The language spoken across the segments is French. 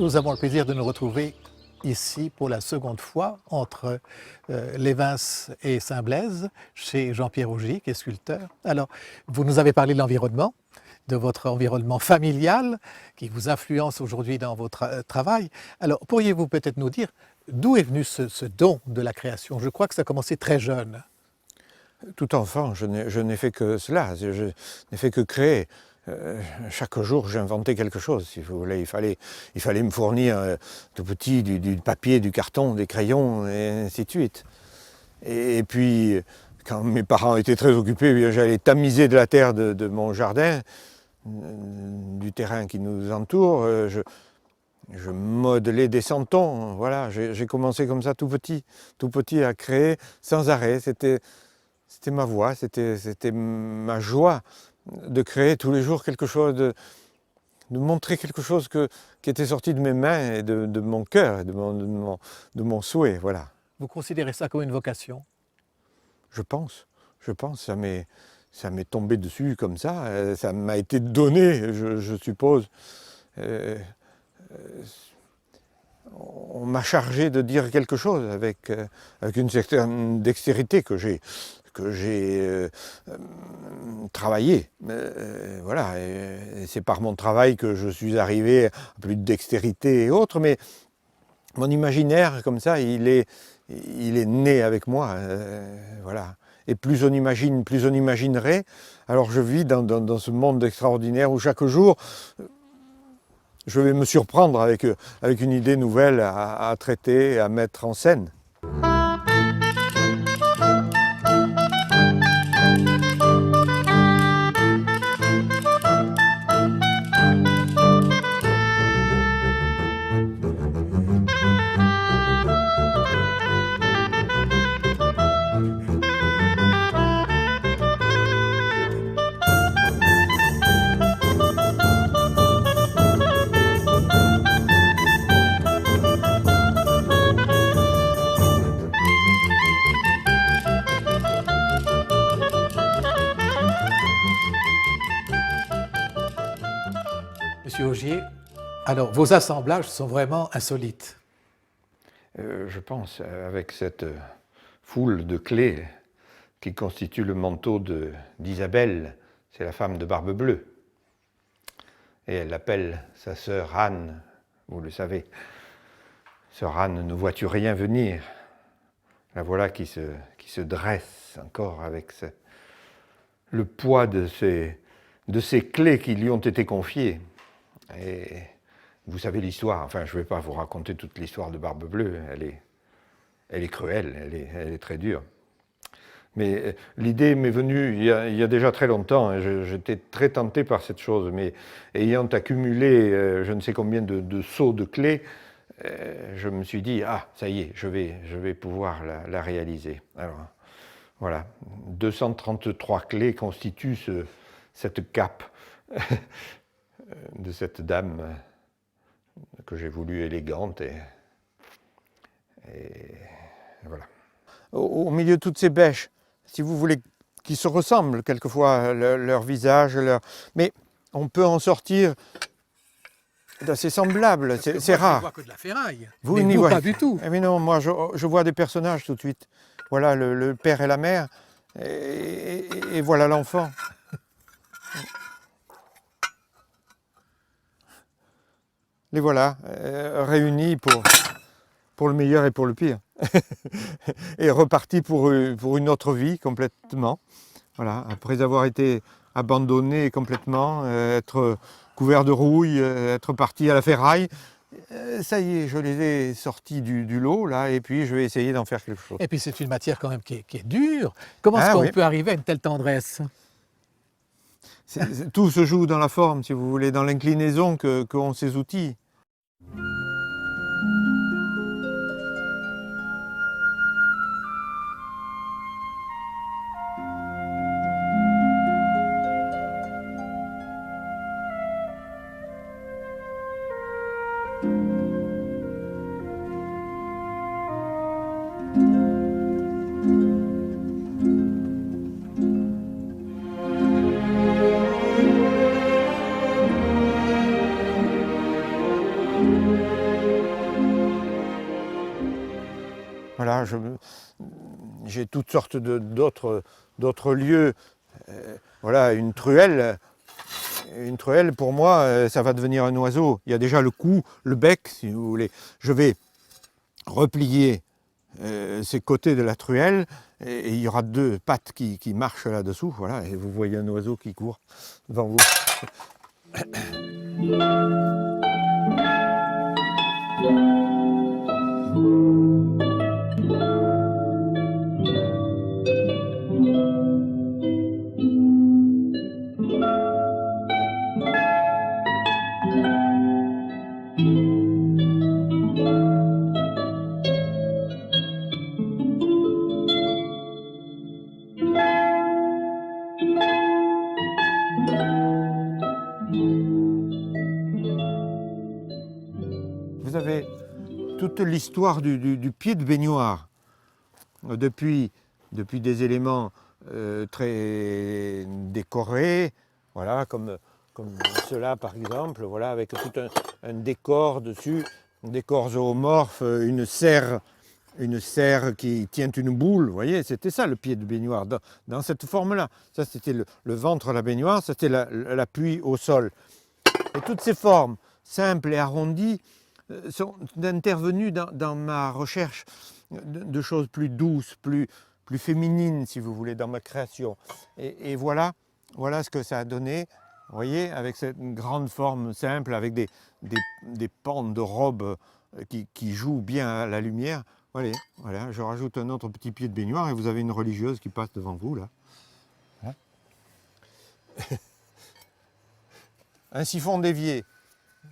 Nous avons le plaisir de nous retrouver ici pour la seconde fois entre les Vins et Saint-Blaise, chez Jean-Pierre Augier, qui est sculpteur. Alors, vous nous avez parlé de l'environnement, de votre environnement familial qui vous influence aujourd'hui dans votre travail. Alors, pourriez-vous peut-être nous dire d'où est venu ce don de la création? Je crois que ça a commencé très jeune. Tout enfant, je n'ai fait que cela, je n'ai fait que créer. Chaque jour, j'inventais quelque chose, si vous voulez. Il fallait me fournir tout petit du papier, du carton, des crayons, et ainsi de suite. Et puis, quand mes parents étaient très occupés, j'allais tamiser de la terre de mon jardin, du terrain qui nous entoure. Je modelais des santons. Voilà, j'ai commencé comme ça tout petit à créer sans arrêt. C'était ma voie, c'était ma joie de créer tous les jours quelque chose, de montrer quelque chose qui était sorti de mes mains et de mon cœur, de mon souhait, voilà. Vous considérez ça comme une vocation? Je pense, ça m'est tombé dessus comme ça m'a été donné, je suppose. On m'a chargé de dire quelque chose avec une certaine dextérité que j'ai travaillé. Voilà, et c'est par mon travail que je suis arrivé à plus de dextérité et autres, mais mon imaginaire, comme ça, il est né avec moi. Voilà. Et plus on imagine, plus on imaginerait. Alors je vis dans ce monde extraordinaire où chaque jour, je vais me surprendre avec une idée nouvelle à traiter, à mettre en scène. Monsieur Augier, alors vos assemblages sont vraiment insolites. Je pense, avec cette foule de clés qui constitue le manteau d'Isabelle, c'est la femme de Barbe Bleue. Et elle appelle sa sœur Anne, vous le savez. Sœur Anne, ne vois-tu rien venir? La voilà qui se dresse encore avec le poids de ces clés qui lui ont été confiées. Et vous savez l'histoire, enfin je ne vais pas vous raconter toute l'histoire de Barbe Bleue, elle est cruelle, elle est très dure. Mais l'idée m'est venue il y a déjà très longtemps, j'étais très tenté par cette chose, mais ayant accumulé je ne sais combien de seaux de clés, je me suis dit, ah ça y est, je vais pouvoir la réaliser. Alors voilà, 233 clés constituent cette cape de cette dame que j'ai voulu élégante et voilà. Au milieu de toutes ces bêches, si vous voulez, qui se ressemblent quelquefois, leur visage, mais on peut en sortir d'assez semblables, c'est rare. Je vois que de la ferraille, Vous mais n'y vous voyez pas du tout. Mais non, moi je vois des personnages tout de suite. Voilà le père et la mère, et voilà l'enfant. Les voilà, réunis pour le meilleur et pour le pire. Et repartis pour une autre vie complètement. Voilà, après avoir été abandonnés complètement, être couverts de rouille, être partis à la ferraille. Ça y est, je les ai sortis du lot, là, et puis je vais essayer d'en faire quelque chose. Et puis c'est une matière quand même qui est dure. Comment est-ce qu'on peut arriver à une telle tendresse? Tout se joue dans la forme, si vous voulez, dans l'inclinaison qu'ont ces outils. voilà, j'ai toutes sortes d'autres lieux. Voilà, une truelle, pour moi, ça va devenir un oiseau. Il y a déjà le cou, le bec, si vous voulez. Je vais replier ces côtés de la truelle et il y aura deux pattes qui marchent là-dessous. Voilà, et vous voyez un oiseau qui court devant vous. Vous avez toute l'histoire du pied de baignoire, depuis des éléments très décorés, voilà, comme cela par exemple, voilà, avec tout un décor dessus, un décor zoomorphe, une serre qui tient une boule, vous voyez, c'était ça le pied de baignoire, dans cette forme-là. Ça c'était le ventre de la baignoire, c'était l'appui au sol. Et toutes ces formes simples et arrondies sont intervenues dans ma recherche de choses plus douces, plus féminines, si vous voulez, dans ma création. Et voilà ce que ça a donné, vous voyez, avec cette grande forme simple, avec des pentes de robes qui jouent bien à la lumière. Voilà, je rajoute un autre petit pied de baignoire et vous avez une religieuse qui passe devant vous, là. Hein. Un siphon d'évier.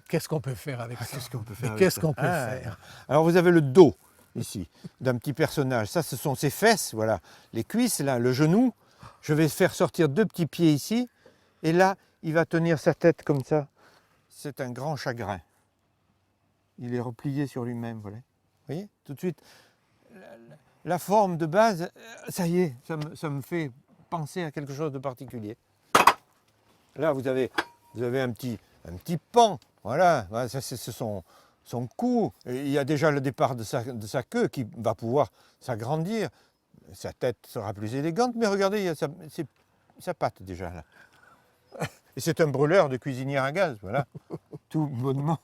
Qu'est-ce qu'on peut faire avec ça? Qu'est-ce qu'on peut faire avec Qu'est-ce ça qu'on peut faire? Alors vous avez le dos, ici, d'un petit personnage. Ça, ce sont ses fesses, voilà. Les cuisses, là, le genou. Je vais faire sortir deux petits pieds ici. Et là, il va tenir sa tête comme ça. C'est un grand chagrin. Il est replié sur lui-même, voilà. Vous voyez, tout de suite, la forme de base, ça y est, ça me fait penser à quelque chose de particulier. Là, vous avez un petit pan, voilà, ça c'est son cou. Et il y a déjà le départ de sa queue qui va pouvoir s'agrandir. Sa tête sera plus élégante, mais regardez, il y a sa patte déjà là. Et c'est un brûleur de cuisinière à gaz, voilà, tout bonnement.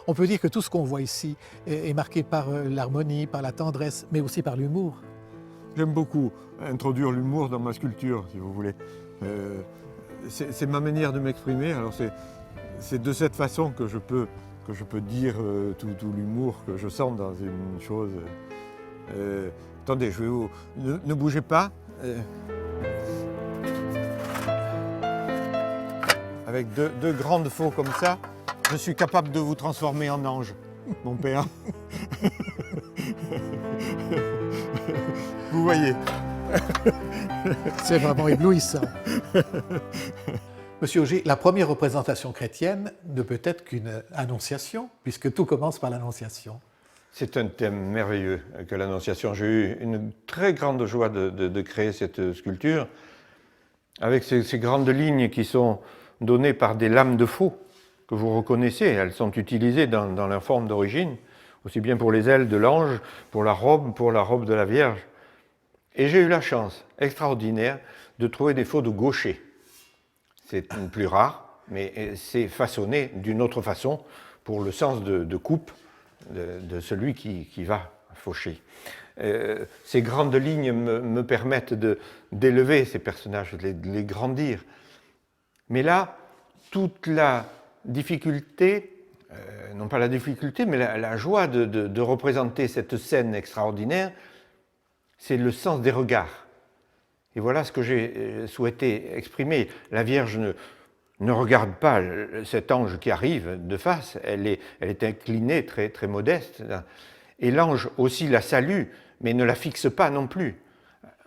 On peut dire que tout ce qu'on voit ici est marqué par l'harmonie, par la tendresse, mais aussi par l'humour. J'aime beaucoup introduire l'humour dans ma sculpture, si vous voulez. C'est ma manière de m'exprimer, alors c'est de cette façon que je peux dire tout l'humour que je sens dans une chose. Attendez, je vais vous... Ne bougez pas. Avec deux grandes faux comme ça, je suis capable de vous transformer en ange, mon père. Vous voyez. C'est vraiment éblouissant. Monsieur Auger, la première représentation chrétienne ne peut être qu'une annonciation, puisque tout commence par l'annonciation. C'est un thème merveilleux que l'annonciation. J'ai eu une très grande joie de créer cette sculpture, avec ces grandes lignes qui sont données par des lames de faux, que vous reconnaissez. Elles sont utilisées dans leur forme d'origine, aussi bien pour les ailes de l'ange, pour la robe de la Vierge. Et j'ai eu la chance extraordinaire de trouver des faux de gaucher. C'est plus rare, mais c'est façonné d'une autre façon pour le sens de coupe de celui qui va faucher. Ces grandes lignes me permettent d'élever ces personnages, de les grandir. Mais là, toute la difficulté, non pas la difficulté, mais la joie de représenter cette scène extraordinaire, c'est le sens des regards. Et voilà ce que j'ai souhaité exprimer. La Vierge ne regarde pas cet ange qui arrive de face, elle est inclinée, très, très modeste. Et l'ange aussi la salue, mais ne la fixe pas non plus.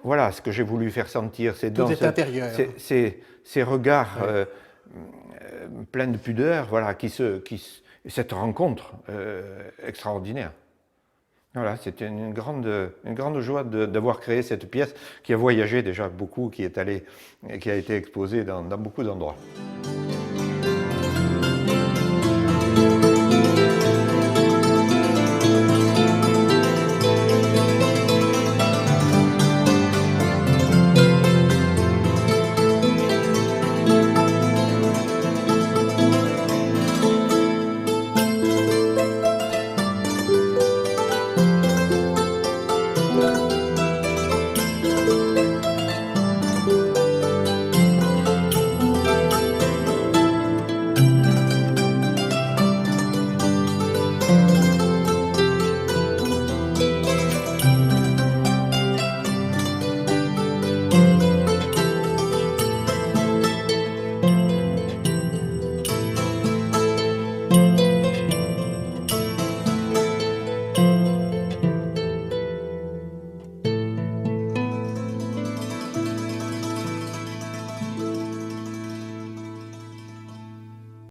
Voilà ce que j'ai voulu faire sentir. Tout est intérieur. Ces regards pleins de pudeur, voilà, cette rencontre extraordinaire. Voilà, c'était une grande joie d'avoir créé cette pièce qui a voyagé déjà beaucoup, qui a été exposée dans beaucoup d'endroits.